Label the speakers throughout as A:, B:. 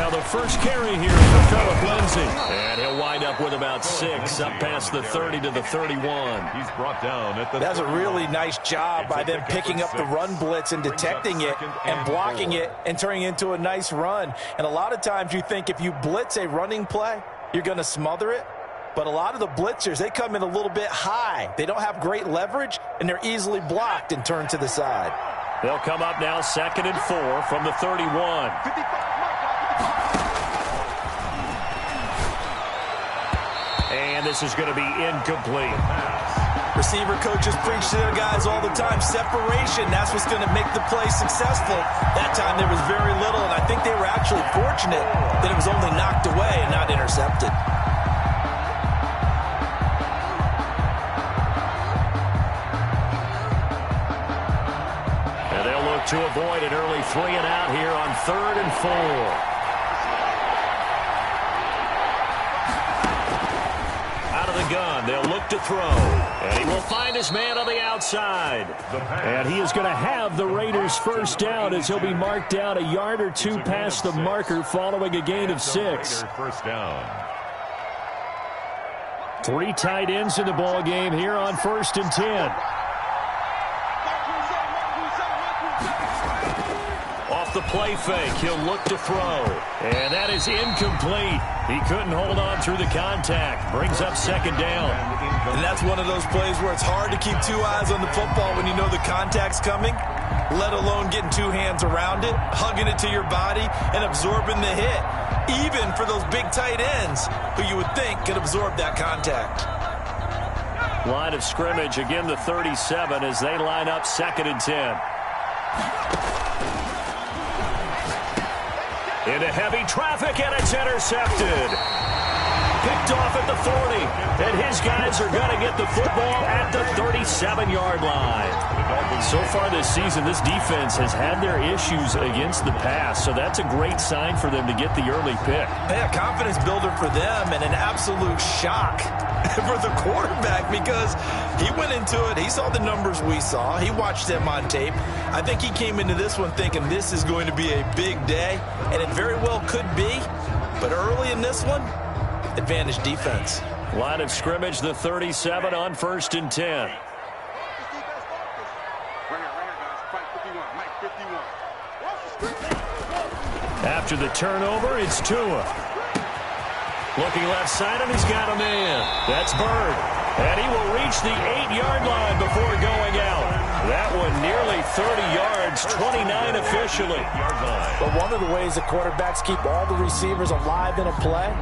A: Now the first carry here for Philip Lindsay. And he'll wind up with about 6, up past the 30 to the 31.
B: He's brought down at the
C: That's a really nice job by them picking up the run blitz and detecting it and blocking it and turning it into a nice run. And a lot of times you think if you blitz a running play, you're going to smother it. But a lot of the blitzers, they come in a little bit high. They don't have great leverage, and they're easily blocked and turned to the side.
A: They'll come up now 2nd and 4 from the 31. And this is going to be incomplete.
C: Receiver coaches preach to their guys all the time. Separation, that's what's going to make the play successful. That time there was very little, and I think they were actually fortunate that it was only knocked away and not intercepted.
A: To avoid an early 3-and-out here on 3rd and 4. Out of the gun, they'll look to throw. And he will find his man on the outside. And he is going to have the Raiders first down as he'll be marked down a yard or 2 past the marker following a gain of 6.
B: First down.
A: 3 tight ends in the ball game here on 1st and 10. The play fake, he'll look to throw, and that is incomplete. He couldn't hold on through the contact. Brings up 2nd down.
C: And that's one of those plays where it's hard to keep 2 eyes on the football when you know the contact's coming, let alone getting 2 hands around it, hugging it to your body, and absorbing the hit, even for those big tight ends who you would think could absorb that contact.
A: Line of scrimmage, again the 37 as they line up 2nd and 10. Into heavy traffic, and it's intercepted. Picked off at the 40, and his guys are going to get the football at the 37-yard line. So far this season, this defense has had their issues against the pass, so that's a great sign for them to get the early pick.
C: Yeah, confidence builder for them and an absolute shock for the quarterback because he went into it. He saw the numbers we saw. He watched them on tape. I think he came into this one thinking this is going to be a big day, and it very well could be. But early in this one, advantage defense.
A: Line of scrimmage, the 37 on 1st and 10. After the turnover, it's Tua. Looking left side, and he's got a man. That's Bird. And he will reach the 8-yard line before going out. That one nearly 30 yards, 29 officially.
C: But one of the ways the quarterbacks keep all the receivers alive in a play,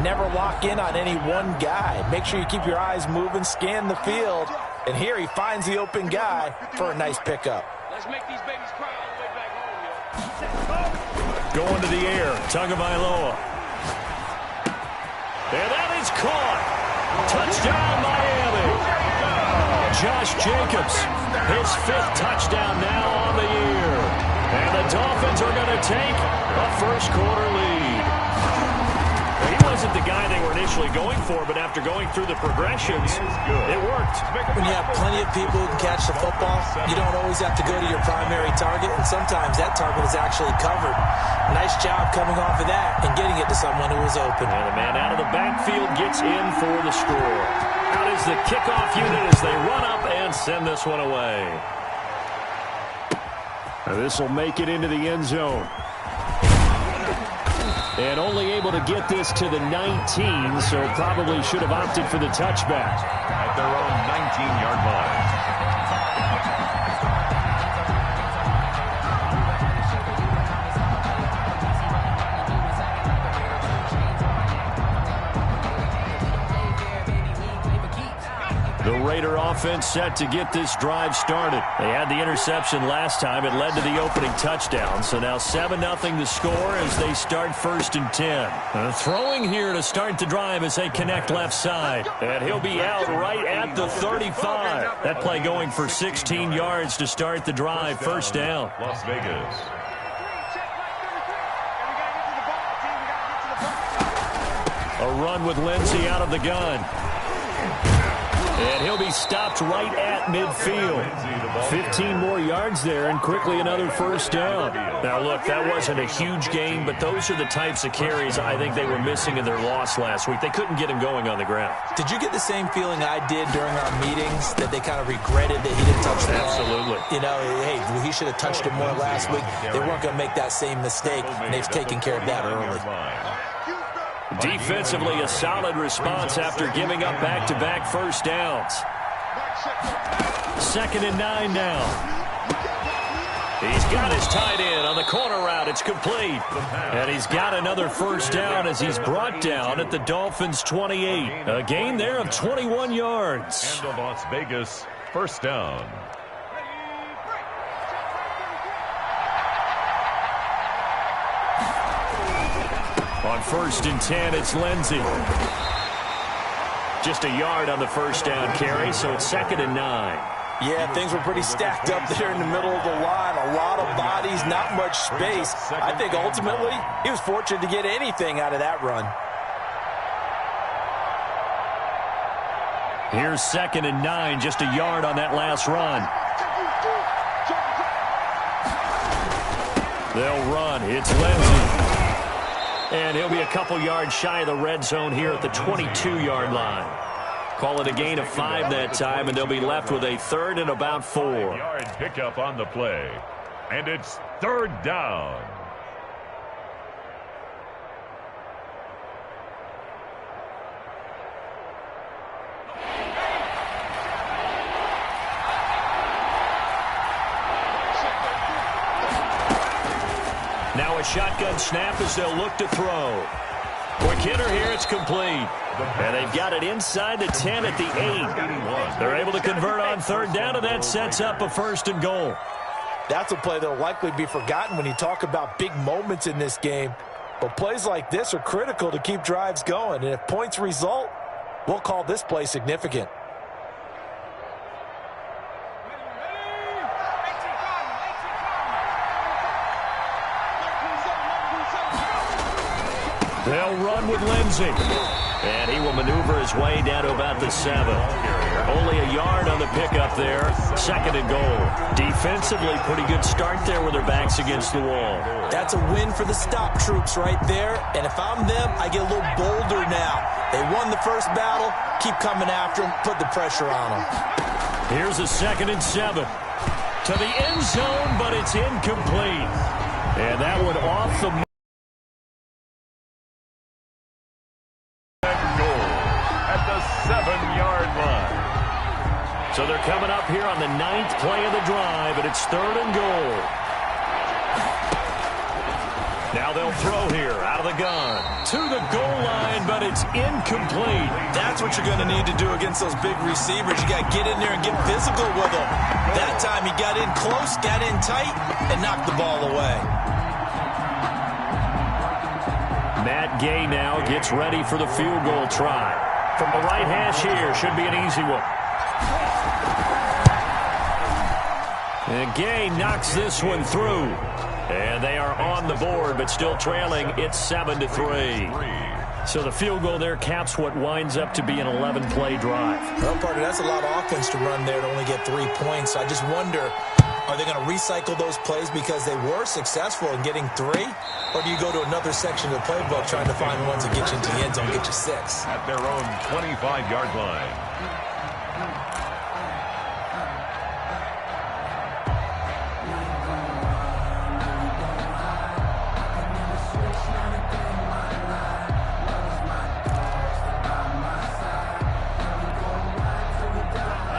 C: never lock in on any one guy. Make sure you keep your eyes moving, scan the field. And here he finds the open guy for a nice pickup.
D: Let's make these babies cry all the way back home, yo.
A: Going to the air, Tagovailoa. And that is caught. Touchdown, Miami. Josh Jacobs, his 5th touchdown now on the year. And the Dolphins are going to take a first-quarter lead. He wasn't the guy they were initially going for, but after going through the progressions, it worked.
C: When you have plenty of people who can catch the football, you don't always have to go to your primary target, and sometimes that target is actually covered. Nice job coming off of that and getting it to someone who was open.
A: And the man out of the backfield gets in for the score. Out is the kickoff unit as they run up and send this one away. This will make it into the end zone. And only able to get this to the 19, so probably should have opted for the touchback.
B: At their own 19-yard line.
A: The Raider offense set to get this drive started. They had the interception last time. It led to the opening touchdown. So now 7-0 the score as they start 1st and 10. Throwing here to start the drive as they connect left side. And he'll be out right at the 35. That play going for 16 yards to start the drive. First down.
B: Las Vegas.
A: A run with Lindsay out of the gun. And he'll be stopped right at midfield. 15 more yards there and quickly another first down. Now, look, that wasn't a huge gain, but those are the types of carries I think they were missing in their loss last week. They couldn't get him going on the ground.
C: Did you get the same feeling I did during our meetings, that they kind of regretted that he didn't touch the ball?
A: Absolutely.
C: You know, hey, he should have touched it more last week. They weren't going to make that same mistake, and they've taken care of that early.
A: Defensively, a solid response after giving up back-to-back first downs. 2nd and 9 now. He's got his tight end on the corner route. It's complete. And he's got another first down as he's brought down at the Dolphins' 28. A gain there of 21 yards.
B: And the Las Vegas first down.
A: On 1st and 10, it's Lindsey. Just a yard on the first down carry, so it's 2nd and 9.
C: Yeah, things were pretty stacked up there in the middle of the line. A lot of bodies, not much space. I think ultimately he was fortunate to get anything out of that run.
A: Here's 2nd and 9, just a yard on that last run. They'll run. It's Lindsey. And he'll be a couple yards shy of the red zone here at the 22-yard line. Call it a gain of 5 that time, and they'll be left with a 3rd and about 4.
B: 5-yard pickup on the play. And it's 3rd down.
A: Now a shotgun snap as they'll look to throw. Quick hitter here, it's complete. And they've got it inside the 10 at the 8. They're able to convert on 3rd down, and that sets up a 1st and goal.
C: That's a play that will likely be forgotten when you talk about big moments in this game. But plays like this are critical to keep drives going. And if points result, we'll call this play significant.
A: They'll run with Lindsey. And he will maneuver his way down to about the 7. Only a yard on the pickup there. 2nd and goal. Defensively, pretty good start there with their backs against the wall.
C: That's a win for the stop troops right there. And if I'm them, I get a little bolder now. They won the first battle. Keep coming after them. Put the pressure on them.
A: Here's a 2nd and 7. To the end zone, but it's incomplete. And that one off the So they're coming up here on the 9th play of the drive, and it's 3rd and goal. Now they'll throw here out of the gun to the goal line, but it's incomplete.
C: That's what you're going to need to do against those big receivers. You got to get in there and get physical with them. That time he got in close, got in tight, and knocked the ball away.
A: Matt Gay now gets ready for the field goal try. From the right hash here, should be an easy one. And Gay knocks this one through. And they are on the board, but still trailing. It's 7-3. So the field goal there caps what winds up to be an 11-play drive.
C: Well, partner, that's a lot of offense to run there to only get 3 points. So I just wonder, are they going to recycle those plays because they were successful in getting 3? Or do you go to another section of the playbook trying to find ones that get you into the end zone and get you 6?
B: At their own 25-yard line.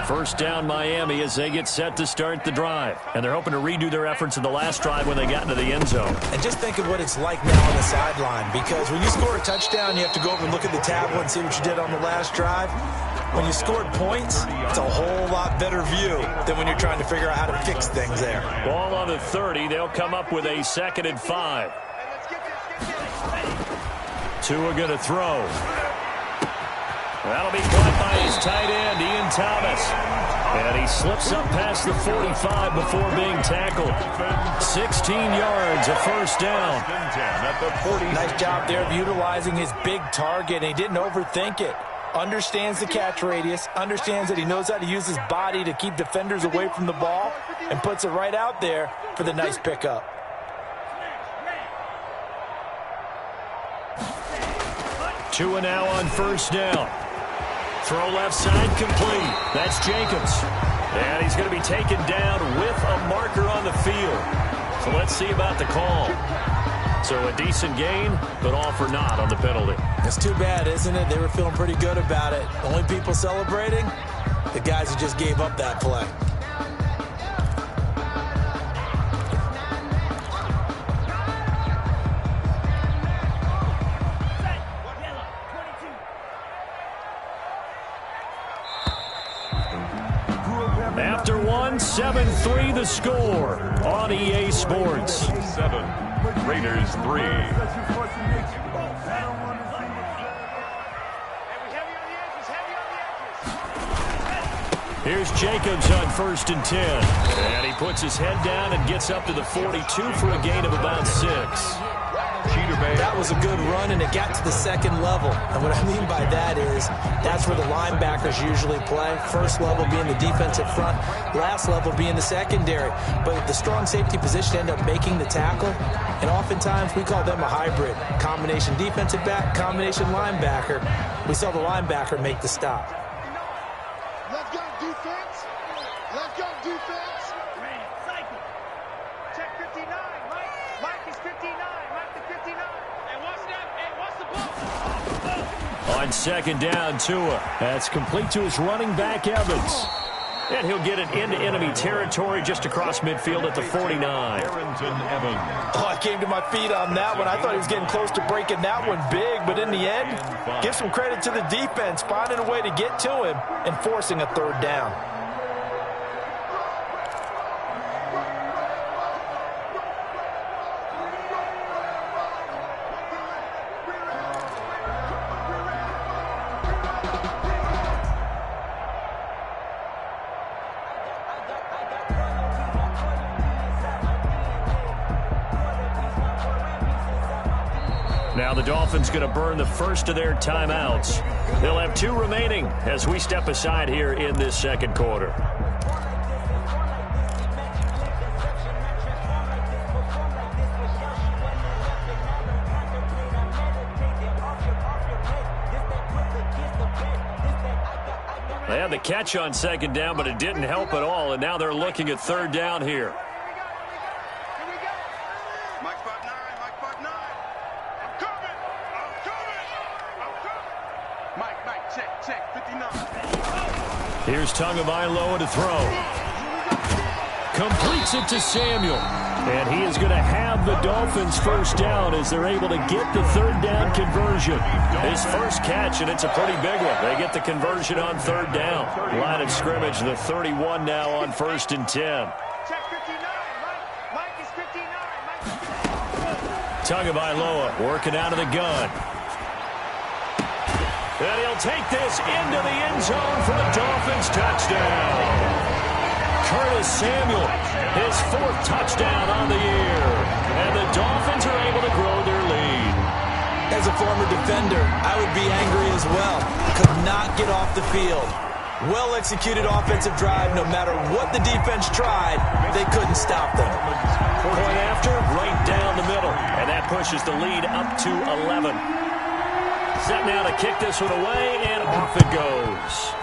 A: First down Miami as they get set to start the drive. And they're hoping to redo their efforts in the last drive when they got into the end zone.
C: And just think of what it's like now on the sideline, because when you score a touchdown, you have to go over and look at the tablet and see what you did on the last drive. When you scored points, it's a whole lot better view than when you're trying to figure out how to fix things there.
A: Ball on the 30. They'll come up with a 2nd and 5. Tua going to throw. That'll be caught by his tight end, Ian Thomas. And he slips up past the 45 before being tackled. 16 yards, a first down.
C: Nice job there of utilizing his big target. He didn't overthink it. understands the catch radius, understands that he knows how to use his body to keep defenders away from the ball, and puts it right out there for the nice pickup.
A: Two and now on first down. Throw left side complete. That's Jacobs. And he's going to be taken down with a marker on the field. So let's see about the call. So a decent gain, but all for naught on the penalty.
C: It's too bad, isn't it? They were feeling pretty good about it. The only people celebrating, the guys who just gave up that play.
A: After one, 7-3 the score on EA Sports.
B: 7, Raiders 3.
A: Here's Jacobs on 1st and 10. And he puts his head down and gets up to the 42 for a gain of about 6.
C: That was a good run, and it got to the second level. And what I mean by that is that's where the linebackers usually play. First level being the defensive front, last level being the secondary. But the strong safety position end up making the tackle, and oftentimes we call them a hybrid. Combination defensive back, combination linebacker. We saw the linebacker make the stop.
E: Let's go defense. Let's go defense.
D: Cycle. Check 59. Mike is 59. Mike is 59. And what's that? Hey, what's the ball?
A: On second down, Tua. That's complete to his running back, Evans. And he'll get it into enemy territory just across midfield at the 49.
C: Oh, I came to my feet on that one. I thought he was getting close to breaking that one big, but in the end, give some credit to the defense, finding a way to get to him and forcing a third down.
A: Now the Dolphins going to burn the first of their timeouts. They'll have 2 remaining as we step aside here in this second quarter. They had the catch on second down, but it didn't help at all, and now they're looking at third down here. Here's Tagovailoa to throw. Completes it to Samuel. And he is going to have the Dolphins first down as they're able to get the third down conversion. His first catch, and it's a pretty big one. They get the conversion on third down. Line of scrimmage, the 31 now on 1st and 10.
D: Check 59. Mike is 59.
A: Tagovailoa working out of the gun. And he'll take this into the end zone for a Dolphins touchdown. Curtis Samuel, his 4th touchdown on the year. And the Dolphins are able to grow their lead.
C: As a former defender, I would be angry as well. Could not get off the field. Well-executed offensive drive. No matter what the defense tried, they couldn't stop them.
A: Point after, right down the middle. And that pushes the lead up to 11. Set now to kick this one away, and off it goes.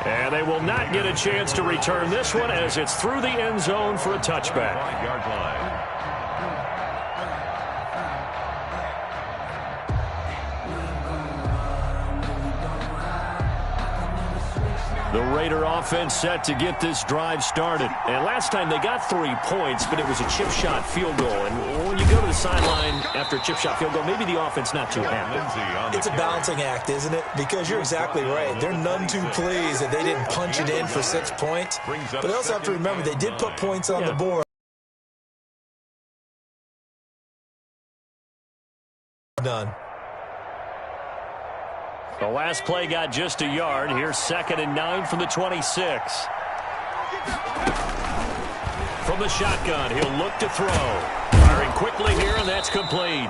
A: And they will not get a chance to return this one as it's through the end zone for a touchback.
B: 5-yard line.
A: The Raider offense set to get this drive started. And last time they got 3 points, but it was a chip shot field goal. And when you go to the sideline after a chip shot field goal, maybe the offense not too happy.
C: It's a balancing act, isn't it? Because you're exactly right. They're none too pleased that they didn't punch it in for 6 points. But they also have to remember they did put points on the board. Done.
A: The last play got just a yard. Here's 2nd and 9 from the 26. From the shotgun, he'll look to throw. Firing quickly here, and that's complete.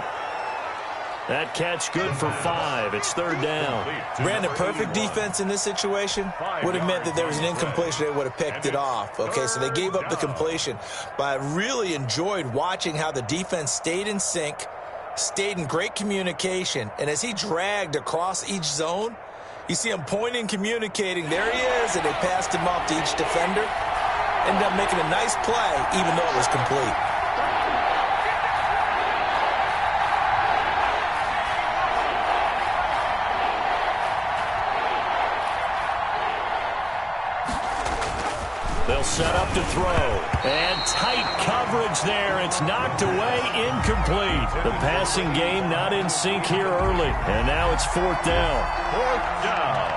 A: That catch good for 5. It's third down.
C: Brandon, perfect defense in this situation would have meant that there was an incompletion. They would have picked it off. Okay, so they gave up the completion. But I really enjoyed watching how the defense stayed in sync, stayed in great communication. And as he dragged across each zone, you see him pointing, communicating. There he is, and they passed him off to each defender. Ended up making a nice play, even though it was complete.
A: They'll set up to throw. And tight coverage there. It's knocked away, incomplete. The passing game not in sync here early. And now it's fourth down.
B: Fourth down.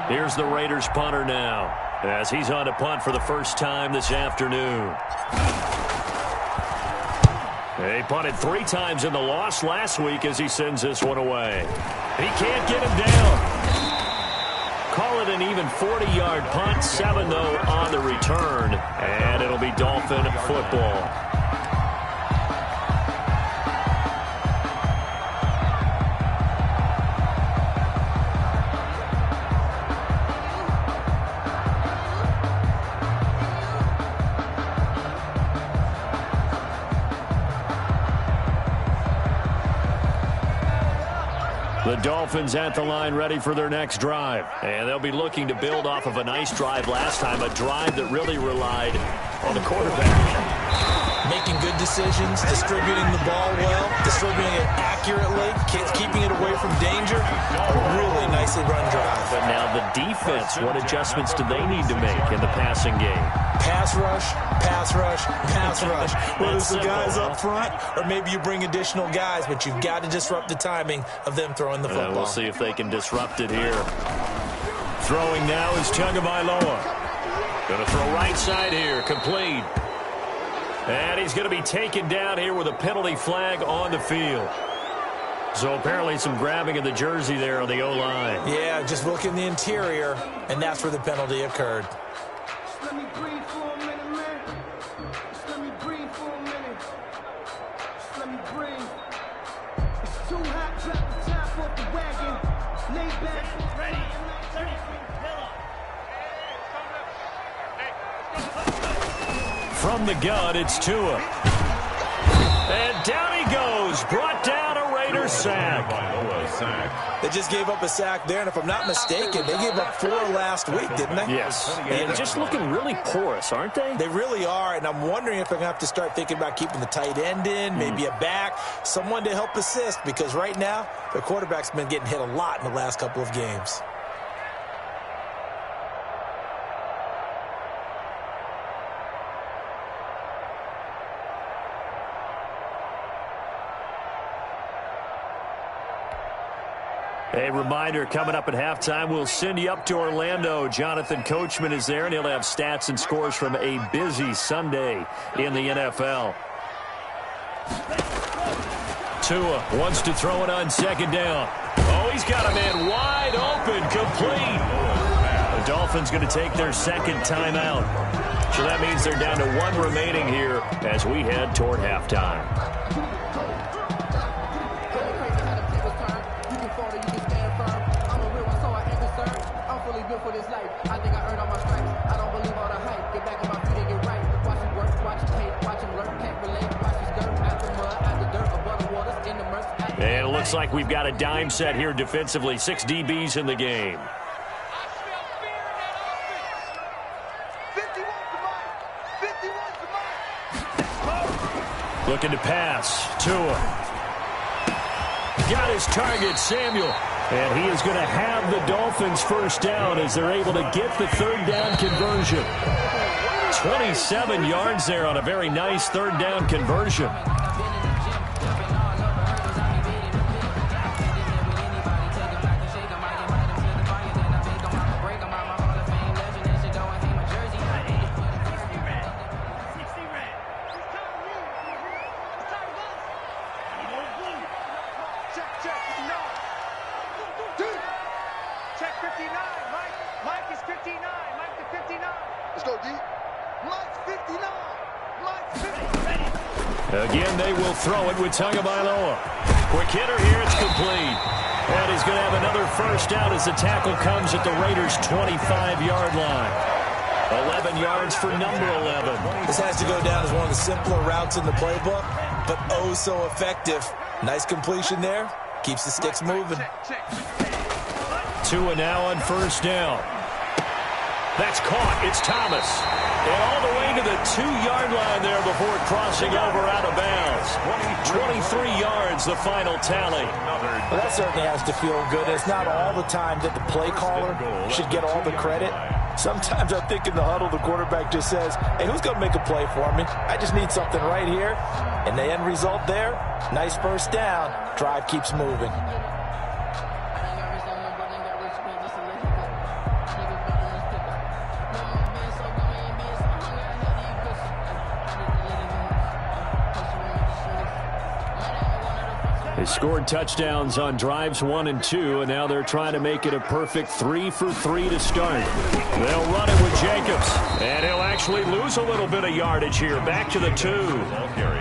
A: Here's the Raiders punter now, as he's on to punt for the first time this afternoon. They punted 3 times in the loss last week as he sends this one away. He can't get him down. Call it an even 40-yard punt, 7 though on the return, and it'll be Dolphin football. The Dolphins at the line ready for their next drive. And they'll be looking to build off of a nice drive last time, a drive that really relied on the quarterback.
C: Making good decisions, distributing the ball well, distributing it accurately, keeping it away from danger. A really nicely run drive.
A: But now the defense, what adjustments do they need to make in the passing game?
C: Pass rush, pass rush, pass rush. Whether it's the guys up front or maybe you bring additional guys, but you've got to disrupt the timing of them throwing the football.
A: We'll see if they can disrupt it here. Throwing now is Tagovailoa. Going to throw right side here, complete. And he's going to be taken down here with a penalty flag on the field. So apparently some grabbing of the jersey there on the O-line.
C: Yeah, just look in the interior, and that's where the penalty occurred.
F: Let me breathe for a minute, man. Just let me breathe for a minute. Just let me breathe. It's too hot, drop the top off the wagon. Lay back.
D: Ready. 30 feet. Pillow.
A: From the gun, it's Tua. And down he goes. Brought down a Raiders sack.
C: They just gave up a sack there, and if I'm not mistaken, they gave up 4 last week, didn't they?
A: Yes. And just looking really porous, aren't they?
C: They really are, and I'm wondering if they're going to have to start thinking about keeping the tight end in, maybe a back, someone to help assist, because right now, their quarterback's been getting hit a lot in the last couple of games.
A: A reminder, coming up at halftime, we'll send you up to Orlando. Jonathan Coachman is there, and he'll have stats and scores from a busy Sunday in the NFL. Tua wants to throw it on second down. Oh, he's got a man wide open, complete. The Dolphins going to take their second timeout. So that means they're down to 1 remaining here as we head toward halftime.
F: For this life, I think I earned all my stripes. I don't believe all the hype. Get back on my feet and get right. Watch him work, watch him hate, watch him learn, can't relate. Watch his dirt, after mud, after dirt, above the waters, in the murk.
A: And it looks like we've got a dime set here defensively. 6 DBs in the game.
D: I smell fear in that offense. 51's the mark. 51's the mark.
A: Looking to pass. Tua. Got his target, Samuel. And he is going to have the Dolphins first down as they're able to get the third down conversion. 27 yards there on a very nice third down conversion.
D: Check 59. Mike is 59. Mike to 59.
E: Let's go, D. Mike's 59. Mike's 59.
A: Again, they will throw it with Tagovailoa. Quick hitter here, it's complete. And he's going to have another first down as the tackle comes at the Raiders' 25-yard line. 11 yards for number 11.
C: This has to go down as one of the simpler routes in the playbook, but oh so effective. Nice completion there. Keeps the sticks moving.
A: Tua now on first down. That's caught. It's Thomas. And all the way to the 2-yard line there before crossing over out of bounds. 23 yards, the final tally.
C: Well, that certainly has to feel good. It's not all the time that the play caller should get all the credit. Sometimes I think in the huddle, the quarterback just says, hey, who's going to make a play for me? I just need something right here. And the end result there, nice first down. Drive keeps moving.
A: They scored touchdowns on drives 1 and 2, and now they're trying to make it a perfect 3 for 3 to start. They'll run it with Jacobs, and he'll actually lose a little bit of yardage here. Back to the 2.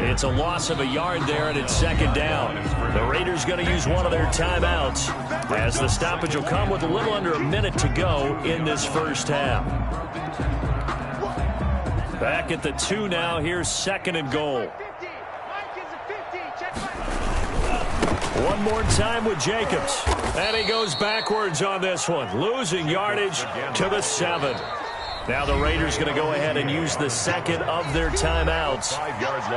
A: It's a loss of a yard there, and it's second down. The Raiders going to use one of their timeouts as the stoppage will come with a little under a minute to go in this first half. Back at the 2 now. Here's second and goal. One more time with Jacobs. And he goes backwards on this one, losing yardage to the 7. Now the Raiders going to go ahead and use the second of their timeouts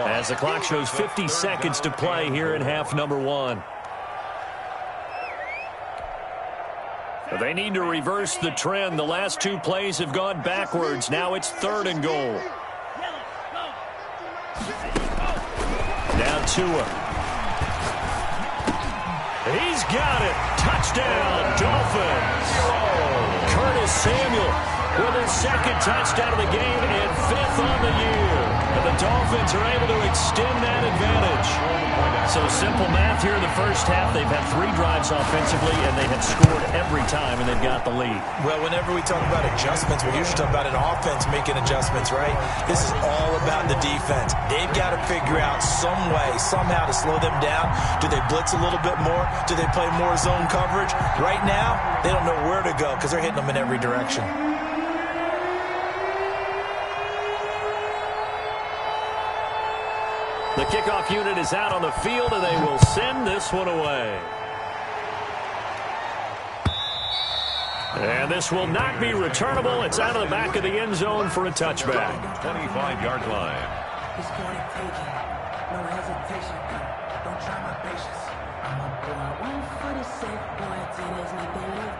A: as the clock shows 50 seconds to play here in half number 1. They need to reverse the trend. The last 2 plays have gone backwards. Now it's third and goal. Now Tua. He's got it. Touchdown, Dolphins. Curtis Samuel with his second touchdown of the game and 5th on the year. And the Dolphins are able to extend that advantage. So simple math here in the first half. They've had 3 drives offensively, and they have scored every time, and they've got the lead.
C: Well, whenever we talk about adjustments, we usually talk about an offense making adjustments, right? This is all about the defense. They've got to figure out some way, somehow to slow them down. Do they blitz a little bit more? Do they play more zone coverage? Right now, they don't know where to go because they're hitting them in every direction.
A: The kickoff unit is out on the field, and they will send this one away. And this will not be returnable. It's out of the back of the end zone for a touchback.
B: 25-yard line.
F: It's going to take it. No hesitation. Don't try my patience. I'm a boy. 1 for the safe boy. Teenage make they live.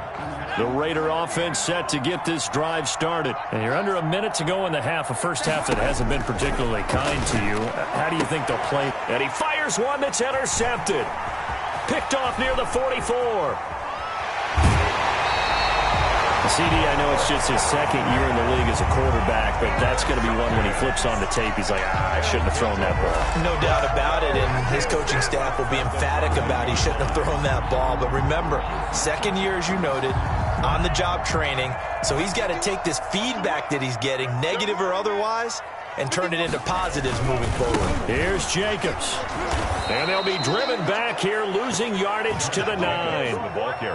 A: The Raider offense set to get this drive started. And you're under a minute to go in the half, a first half that hasn't been particularly kind to you. How do you think they'll play? And he fires one that's intercepted. Picked off near the 44. CD, I know it's just his second year in the league as a quarterback, but that's going to be one when he flips on the tape. He's like, I shouldn't have thrown that ball.
C: No doubt about it, and his coaching staff will be emphatic about he shouldn't have thrown that ball. But remember, second year, as you noted, on-the-job training, so he's got to take this feedback that he's getting, negative or otherwise, and turn it into positives moving forward.
A: Here's Jacobs. And they'll be driven back here, losing yardage to the 9.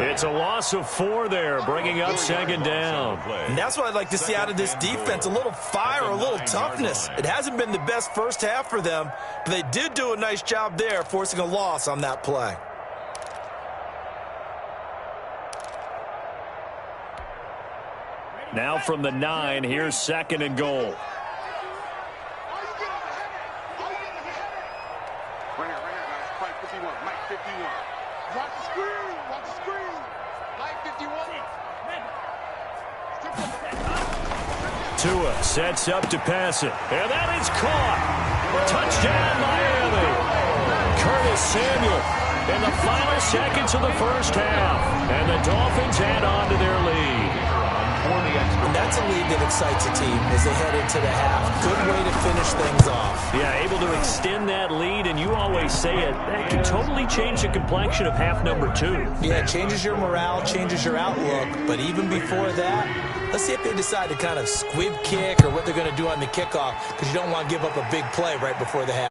A: It's a loss of 4 there, bringing up second down.
C: And that's what I'd like to see out of this defense, a little fire, a little toughness. It hasn't been the best first half for them, but they did do a nice job there, forcing a loss on that play.
A: Now from the 9, here's second and goal.
E: Watch the screen. Watch the screen. Mike 51.
A: Tua sets up to pass it. And that is caught. Touchdown, Miami. Curtis Samuel in the final seconds of the first half. And the Dolphins add on to their lead.
C: And that's a lead that excites a team as they head into the half. Good way to finish things off.
A: Yeah, able to extend that lead, and you always say it, that can totally change the complexion of half number 2.
C: Yeah, it changes your morale, changes your outlook. But even before that, let's see if they decide to kind of squib kick or what they're going to do on the kickoff, because you don't want to give up a big play right before the half.